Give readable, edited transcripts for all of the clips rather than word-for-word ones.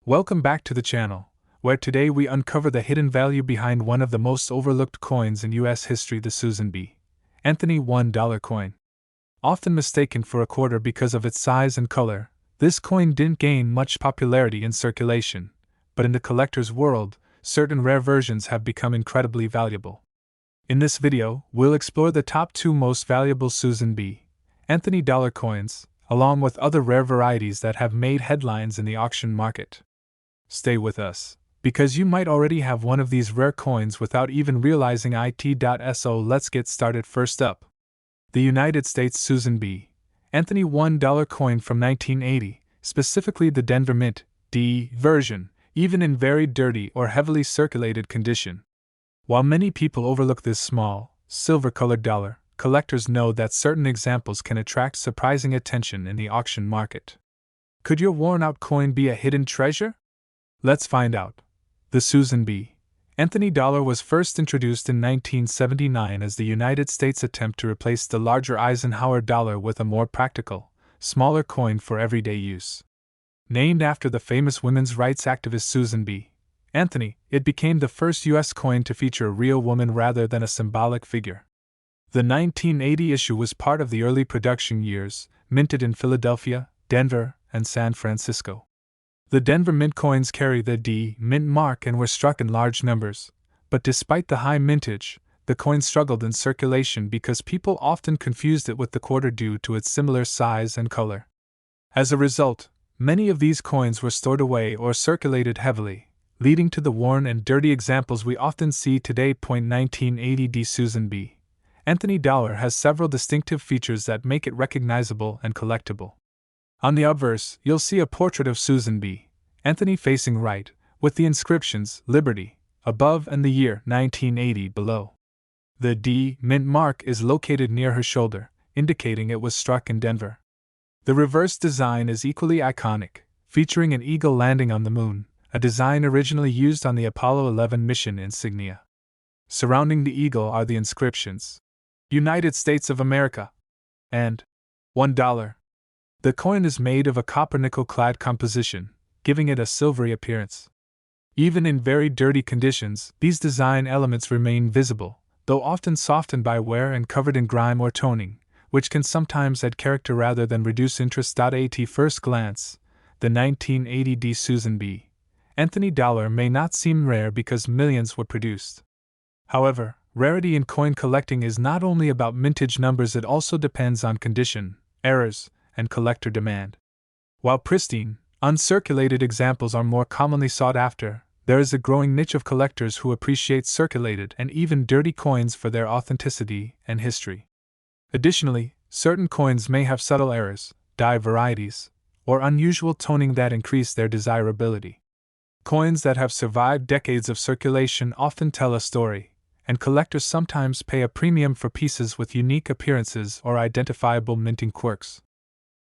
Welcome back to the channel, where today we uncover the hidden value behind one of the most overlooked coins in U.S. history, the Susan B. Anthony $1 coin. Often mistaken for a quarter because of its size and color, this coin didn't gain much popularity in circulation, but in the collector's world, certain rare versions have become incredibly valuable. In this video, we'll explore the top 2 most valuable Susan B. Anthony dollar coins, along with other rare varieties that have made headlines in the auction market. Stay with us, because you might already have one of these rare coins without even realizing it. So let's get started. First up, the United States Susan B. Anthony $1 coin from 1980, specifically the Denver Mint D version, even in very dirty or heavily circulated condition. While many people overlook this small, silver-colored dollar, collectors know that certain examples can attract surprising attention in the auction market. Could your worn-out coin be a hidden treasure? Let's find out. The Susan B. Anthony dollar was first introduced in 1979 as the United States' attempt to replace the larger Eisenhower dollar with a more practical, smaller coin for everyday use. Named after the famous women's rights activist Susan B. Anthony, it became the first U.S. coin to feature a real woman rather than a symbolic figure. The 1980 issue was part of the early production years, minted in Philadelphia, Denver, and San Francisco. The Denver Mint coins carry the D Mint mark and were struck in large numbers, but despite the high mintage, the coin struggled in circulation because people often confused it with the quarter due to its similar size and color. As a result, many of these coins were stored away or circulated heavily, leading to the worn and dirty examples we often see today. 1980 D Susan B. Anthony dollar has several distinctive features that make it recognizable and collectible. On the obverse, you'll see a portrait of Susan B. Anthony facing right, with the inscriptions Liberty above and the year 1980 below. The D Mint mark is located near her shoulder, indicating it was struck in Denver. The reverse design is equally iconic, featuring an eagle landing on the moon, a design originally used on the Apollo 11 mission insignia. Surrounding the eagle are the inscriptions United States of America and $1. The coin is made of a copper-nickel-clad composition, giving it a silvery appearance. Even in very dirty conditions, these design elements remain visible, though often softened by wear and covered in grime or toning, which can sometimes add character rather than reduce interest. At first glance, the 1980 D Susan B. Anthony dollar may not seem rare because millions were produced. However, rarity in coin collecting is not only about mintage numbers, it also depends on condition, errors, and collector demand. While pristine, uncirculated examples are more commonly sought after, there is a growing niche of collectors who appreciate circulated and even dirty coins for their authenticity and history. Additionally, certain coins may have subtle errors, die varieties, or unusual toning that increase their desirability. Coins that have survived decades of circulation often tell a story, and collectors sometimes pay a premium for pieces with unique appearances or identifiable minting quirks.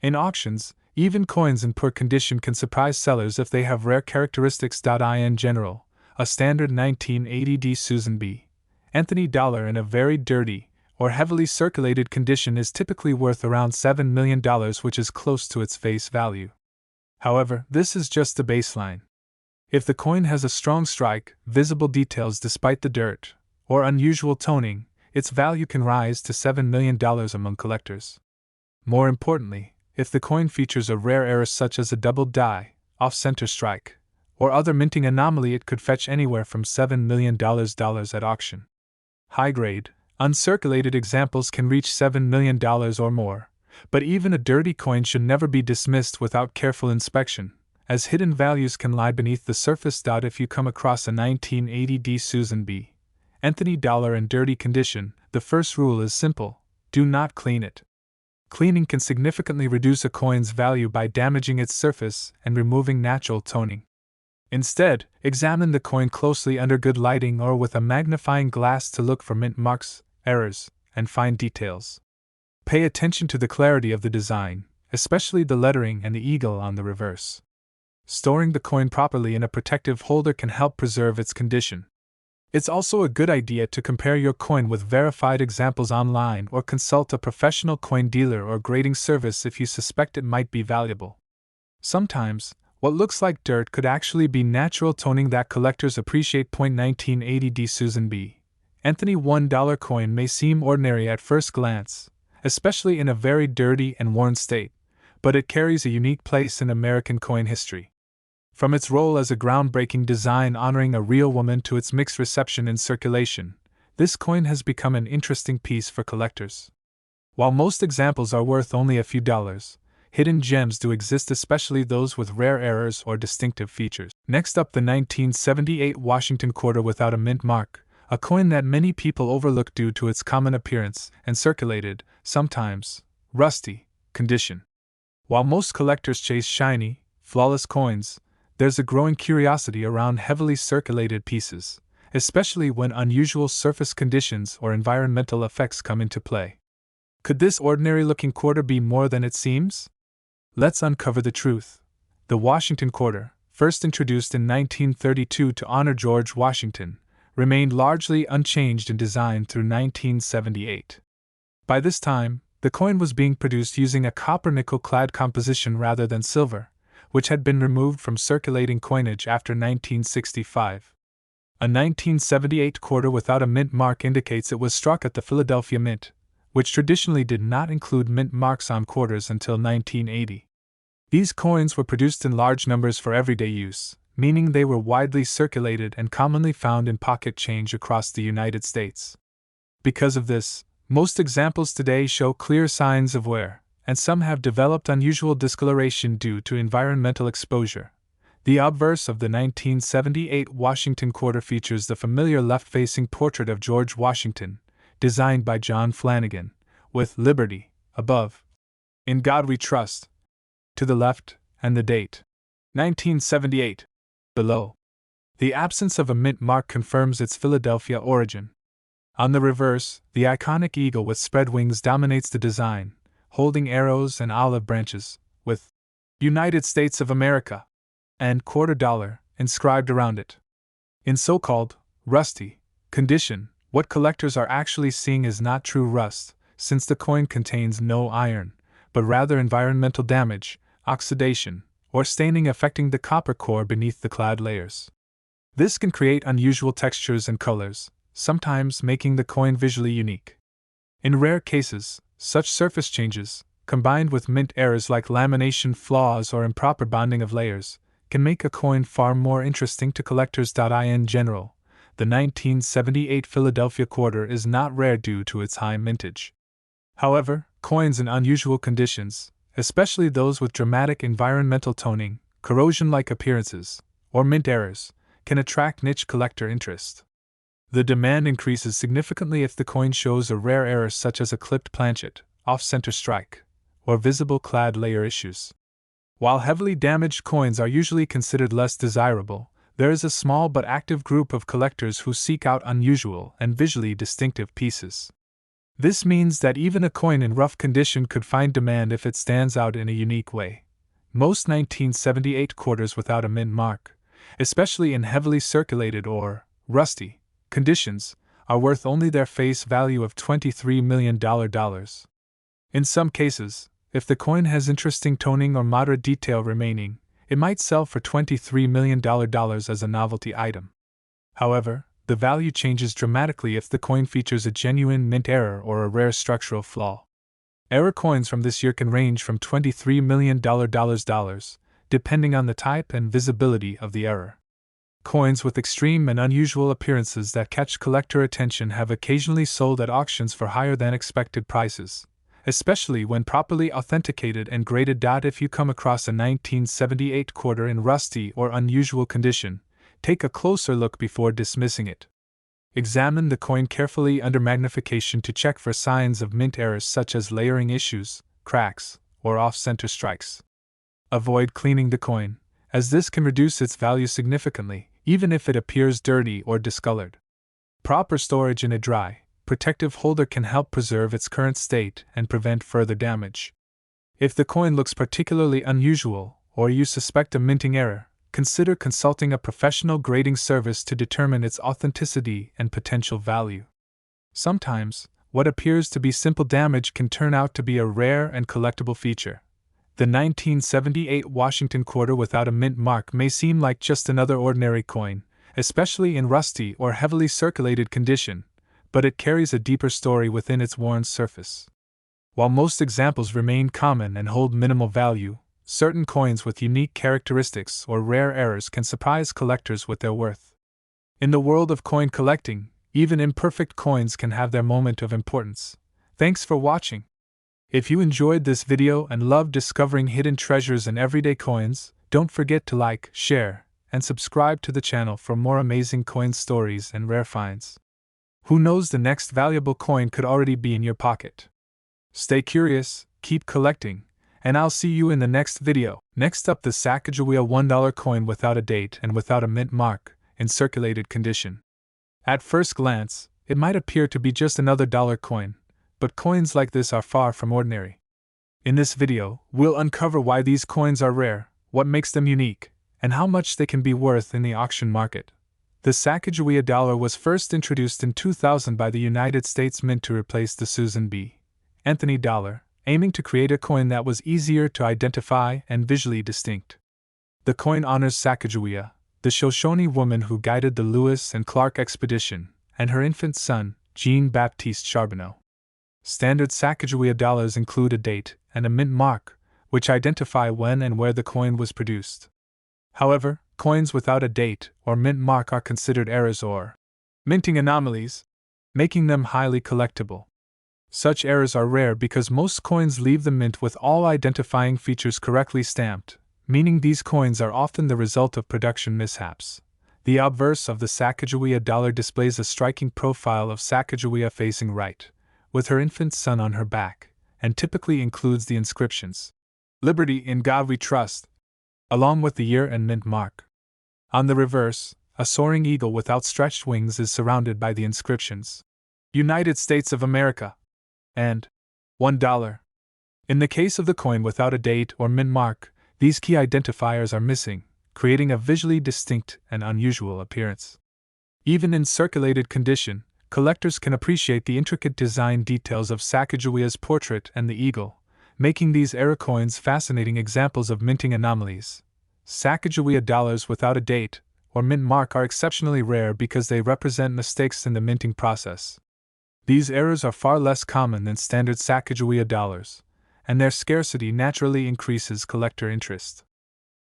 In auctions, even coins in poor condition can surprise sellers if they have rare characteristics. In general, a standard 1980 D Susan B. Anthony dollar in a very dirty or heavily circulated condition is typically worth around $7 million, which is close to its face value. However, this is just the baseline. If the coin has a strong strike, visible details despite the dirt, or unusual toning, its value can rise to $7 million among collectors. More importantly, if the coin features a rare error such as a double die, off-center strike, or other minting anomaly, it could fetch anywhere from $7 million at auction. High-grade, uncirculated examples can reach $7 million or more, but even a dirty coin should never be dismissed without careful inspection, as hidden values can lie beneath the surface. If you come across a 1980 D Susan B. Anthony dollar in dirty condition, the first rule is simple: do not clean it. Cleaning can significantly reduce a coin's value by damaging its surface and removing natural toning. Instead, examine the coin closely under good lighting or with a magnifying glass to look for mint marks, errors, and fine details. Pay attention to the clarity of the design, especially the lettering and the eagle on the reverse. Storing the coin properly in a protective holder can help preserve its condition. It's also a good idea to compare your coin with verified examples online or consult a professional coin dealer or grading service if you suspect it might be valuable. Sometimes, What looks like dirt could actually be natural toning that collectors appreciate. 1980 Susan B. Anthony $1 coin may seem ordinary at first glance, especially in a very dirty and worn state, but it carries a unique place in American coin history. From its role as a groundbreaking design honoring a real woman to its mixed reception in circulation, this coin has become an interesting piece for collectors. While most examples are worth only a few dollars, hidden gems do exist, especially those with rare errors or distinctive features. Next up, the 1978 Washington quarter without a mint mark, a coin that many people overlook due to its common appearance and circulated, sometimes, rusty, condition. While most collectors chase shiny, flawless coins, there's a growing curiosity around heavily circulated pieces, especially when unusual surface conditions or environmental effects come into play. Could this ordinary-looking quarter be more than it seems? Let's uncover the truth. The Washington quarter, first introduced in 1932 to honor George Washington, remained largely unchanged in design through 1978. By this time, the coin was being produced using a copper-nickel-clad composition rather than silver, which had been removed from circulating coinage after 1965. A 1978 quarter without a mint mark indicates it was struck at the Philadelphia Mint, which traditionally did not include mint marks on quarters until 1980. These coins were produced in large numbers for everyday use, meaning they were widely circulated and commonly found in pocket change across the United States. Because of this, most examples today show clear signs of wear, and some have developed unusual discoloration due to environmental exposure. The obverse of the 1978 Washington quarter features the familiar left-facing portrait of George Washington, designed by John Flanagan, with Liberty above, In God We Trust to the left, and the date 1978 below. The absence of a mint mark confirms its Philadelphia origin. On the reverse, the iconic eagle with spread wings dominates the design, holding arrows and olive branches, with United States of America and $quarter inscribed around it. In so-called rusty condition, what collectors are actually seeing is not true rust, since the coin contains no iron, but rather environmental damage, oxidation, or staining affecting the copper core beneath the clad layers. This can create unusual textures and colors, sometimes making the coin visually unique. In rare cases, such surface changes, combined with mint errors like lamination flaws or improper bonding of layers, can make a coin far more interesting to collectors. In general, the 1978 Philadelphia quarter is not rare due to its high mintage. However, coins in unusual conditions, especially those with dramatic environmental toning, corrosion-like appearances, or mint errors, can attract niche collector interest. The demand increases significantly if the coin shows a rare error such as a clipped planchet, off-center strike, or visible clad layer issues. While heavily damaged coins are usually considered less desirable, there is a small but active group of collectors who seek out unusual and visually distinctive pieces. This means that even a coin in rough condition could find demand if it stands out in a unique way. Most 1978 quarters without a mint mark, especially in heavily circulated or rusty conditions, are worth only their face value of $23 million. In some cases, if the coin has interesting toning or moderate detail remaining, it might sell for $23 million as a novelty item. However, the value changes dramatically if the coin features a genuine mint error or a rare structural flaw. Error coins from this year can range from $23 million, depending on the type and visibility of the error. Coins with extreme and unusual appearances that catch collector attention have occasionally sold at auctions for higher than expected prices, especially when properly authenticated and graded. If you come across a 1978 quarter in rusty or unusual condition, take a closer look before dismissing it. Examine the coin carefully under magnification to check for signs of mint errors such as layering issues, cracks, or off-center strikes. Avoid cleaning the coin, as this can reduce its value significantly, even if it appears dirty or discolored. Proper storage in a dry, protective holder can help preserve its current state and prevent further damage. If the coin looks particularly unusual, or you suspect a minting error, consider consulting a professional grading service to determine its authenticity and potential value. Sometimes, what appears to be simple damage can turn out to be a rare and collectible feature. The 1978 Washington quarter without a mint mark may seem like just another ordinary coin, especially in rusty or heavily circulated condition, but it carries a deeper story within its worn surface. While most examples remain common and hold minimal value, certain coins with unique characteristics or rare errors can surprise collectors with their worth. In the world of coin collecting, even imperfect coins can have their moment of importance. Thanks for watching. If you enjoyed this video and love discovering hidden treasures in everyday coins, don't forget to like, share, and subscribe to the channel for more amazing coin stories and rare finds. Who knows, the next valuable coin could already be in your pocket. Stay curious, keep collecting, and I'll see you in the next video. Next up, the Sacagawea $1 coin without a date and without a mint mark, in circulated condition. At first glance, it might appear to be just another dollar coin, but coins like this are far from ordinary. In this video, we'll uncover why these coins are rare, what makes them unique, and how much they can be worth in the auction market. The Sacagawea dollar was first introduced in 2000 by the United States Mint to replace the Susan B. Anthony dollar, aiming to create a coin that was easier to identify and visually distinct. The coin honors Sacagawea, the Shoshone woman who guided the Lewis and Clark expedition, and her infant son, Jean-Baptiste Charbonneau. Standard Sacagawea dollars include a date and a mint mark, which identify when and where the coin was produced. However, coins without a date or mint mark are considered errors or minting anomalies, making them highly collectible. Such errors are rare because most coins leave the mint with all identifying features correctly stamped, meaning these coins are often the result of production mishaps. The obverse of the Sacagawea dollar displays a striking profile of Sacagawea facing right, with her infant son on her back, and typically includes the inscriptions, "Liberty, in God we trust," along with the year and mint mark. On the reverse, a soaring eagle with outstretched wings is surrounded by the inscriptions, "United States of America," and $1. In the case of the coin without a date or mint mark, these key identifiers are missing, creating a visually distinct and unusual appearance. Even in circulated condition, collectors can appreciate the intricate design details of Sacagawea's portrait and the eagle, making these error coins fascinating examples of minting anomalies. Sacagawea dollars without a date or mint mark are exceptionally rare because they represent mistakes in the minting process. These errors are far less common than standard Sacagawea dollars, and their scarcity naturally increases collector interest.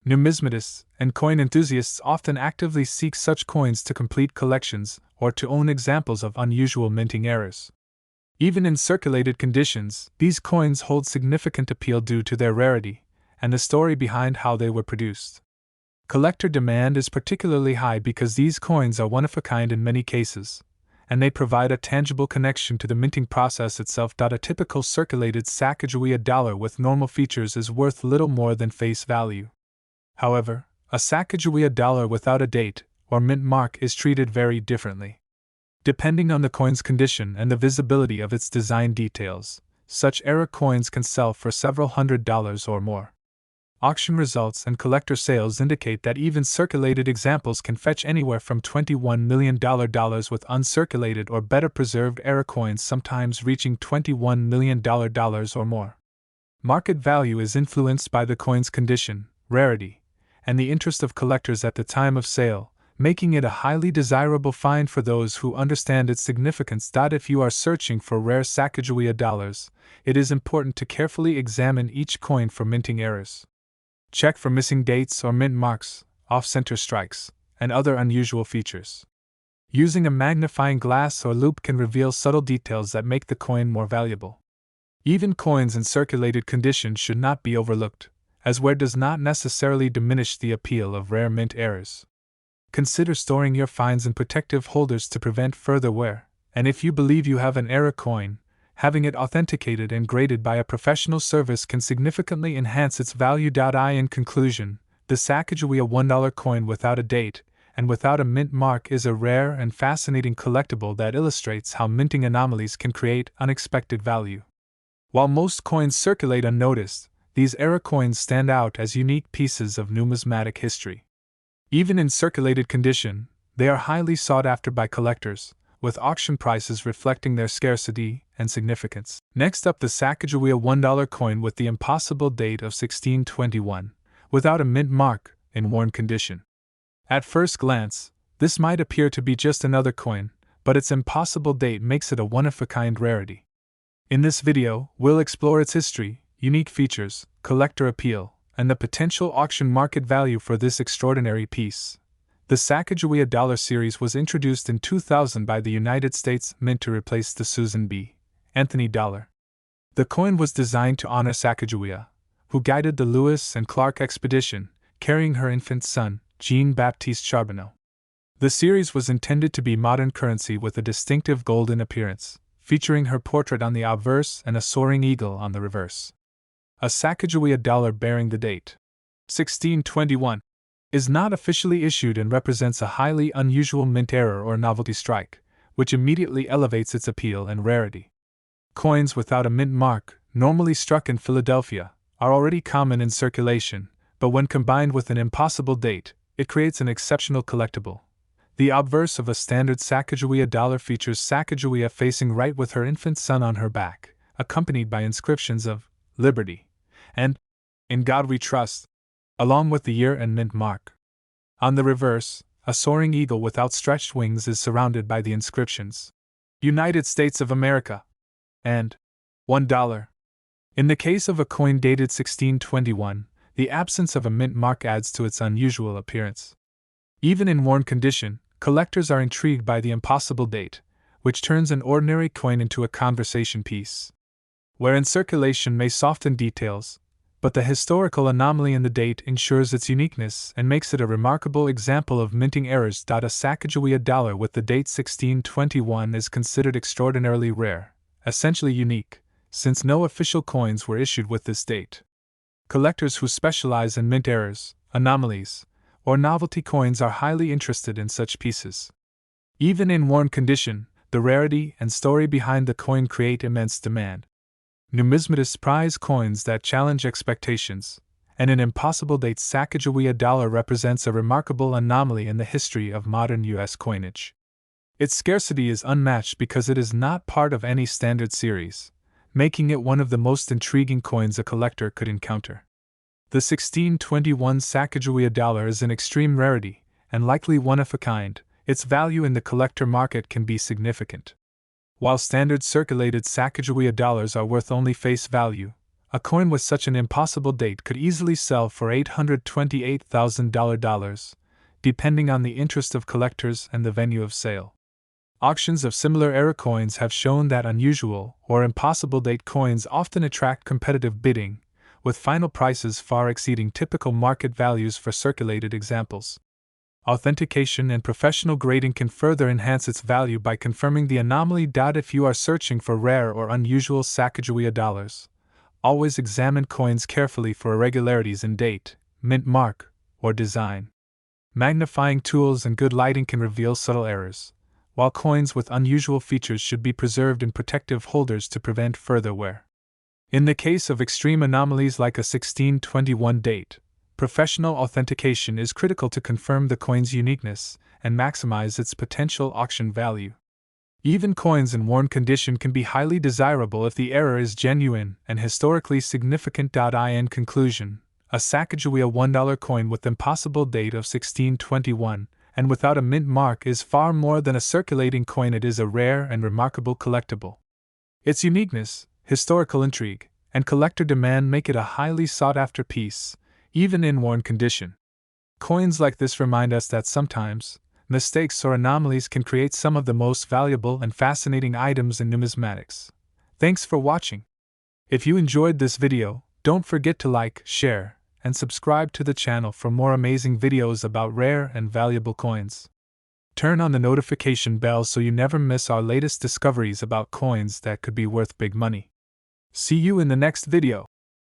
Numismatists and coin enthusiasts often actively seek such coins to complete collections or to own examples of unusual minting errors. Even in circulated conditions, these coins hold significant appeal due to their rarity and the story behind how they were produced. Collector demand is particularly high because these coins are one of a kind in many cases, and they provide a tangible connection to the minting process itself. A typical circulated Sacagawea dollar with normal features is worth little more than face value. However, a Sacagawea dollar without a date or mint mark is treated very differently. Depending on the coin's condition and the visibility of its design details, such error coins can sell for several $100s or more. Auction results and collector sales indicate that even circulated examples can fetch anywhere from $21 million with uncirculated or better preserved error coins, sometimes reaching $21 million or more. Market value is influenced by the coin's condition, rarity, and the interest of collectors at the time of sale, making it a highly desirable find for those who understand its significance. If you are searching for rare Sacagawea dollars, it is important to carefully examine each coin for minting errors. Check for missing dates or mint marks, off-center strikes, and other unusual features. Using a magnifying glass or loupe can reveal subtle details that make the coin more valuable. Even coins in circulated condition should not be overlooked, as wear does not necessarily diminish the appeal of rare mint errors. Consider storing your finds in protective holders to prevent further wear, and if you believe you have an error coin, having it authenticated and graded by a professional service can significantly enhance its value. In conclusion, the Sacagawea $1 coin without a date and without a mint mark is a rare and fascinating collectible that illustrates how minting anomalies can create unexpected value. While most coins circulate unnoticed, these error coins stand out as unique pieces of numismatic history. Even in circulated condition, they are highly sought after by collectors, with auction prices reflecting their scarcity and significance. Next up, the Sacagawea $1 coin with the impossible date of 1621, without a mint mark, in worn condition. At first glance, this might appear to be just another coin, but its impossible date makes it a one-of-a-kind rarity. In this video, we'll explore its history, unique features, collector appeal, and the potential auction market value for this extraordinary piece. The Sacagawea dollar series was introduced in 2000 by the United States Mint to replace the Susan B. Anthony dollar. The coin was designed to honor Sacagawea, who guided the Lewis and Clark expedition, carrying her infant son, Jean-Baptiste Charbonneau. The series was intended to be modern currency with a distinctive golden appearance, featuring her portrait on the obverse and a soaring eagle on the reverse. A Sacagawea dollar bearing the date 1621 is not officially issued and represents a highly unusual mint error or novelty strike, which immediately elevates its appeal and rarity. Coins without a mint mark, normally struck in Philadelphia, are already common in circulation, but when combined with an impossible date, it creates an exceptional collectible. The obverse of a standard Sacagawea dollar features Sacagawea facing right with her infant son on her back, accompanied by inscriptions of Liberty and In God We Trust, along with the year and mint mark. On the reverse, a soaring eagle with outstretched wings is surrounded by the inscriptions United States of America and $1. In the case of a coin dated 1621, the absence of a mint mark adds to its unusual appearance. Even in worn condition, collectors are intrigued by the impossible date, which turns an ordinary coin into a conversation piece. Where in circulation may soften details, but the historical anomaly in the date ensures its uniqueness and makes it a remarkable example of minting errors. A Sacagawea dollar with the date 1621 is considered extraordinarily rare, essentially unique, since no official coins were issued with this date. Collectors who specialize in mint errors, anomalies, or novelty coins are highly interested in such pieces. Even in worn condition, the rarity and story behind the coin create immense demand. Numismatists prize coins that challenge expectations, and an impossible date Sacagawea dollar represents a remarkable anomaly in the history of modern U.S. coinage. Its scarcity is unmatched because it is not part of any standard series, making it one of the most intriguing coins a collector could encounter. The 1621 Sacagawea dollar is an extreme rarity, and likely one of a kind. Its value in the collector market can be significant. While standard circulated Sacagawea dollars are worth only face value, a coin with such an impossible date could easily sell for $828,000, depending on the interest of collectors and the venue of sale. Auctions of similar era coins have shown that unusual or impossible date coins often attract competitive bidding, with final prices far exceeding typical market values for circulated examples. Authentication and professional grading can further enhance its value by confirming the anomaly. If you are searching for rare or unusual Sacagawea dollars, always examine coins carefully for irregularities in date, mint mark, or design. Magnifying tools and good lighting can reveal subtle errors, while coins with unusual features should be preserved in protective holders to prevent further wear. In the case of extreme anomalies like a 1621 date, professional authentication is critical to confirm the coin's uniqueness and maximize its potential auction value. Even coins in worn condition can be highly desirable if the error is genuine and historically significant. In conclusion, a Sacagawea $1 coin with impossible date of 1621 and without a mint mark is far more than a circulating coin. It is a rare and remarkable collectible. Its uniqueness, historical intrigue, and collector demand make it a highly sought-after piece, even in worn condition. Coins like this remind us that sometimes, mistakes or anomalies can create some of the most valuable and fascinating items in numismatics. Thanks for watching. If you enjoyed this video, don't forget to like, share, and subscribe to the channel for more amazing videos about rare and valuable coins. Turn on the notification bell so you never miss our latest discoveries about coins that could be worth big money. See you in the next video.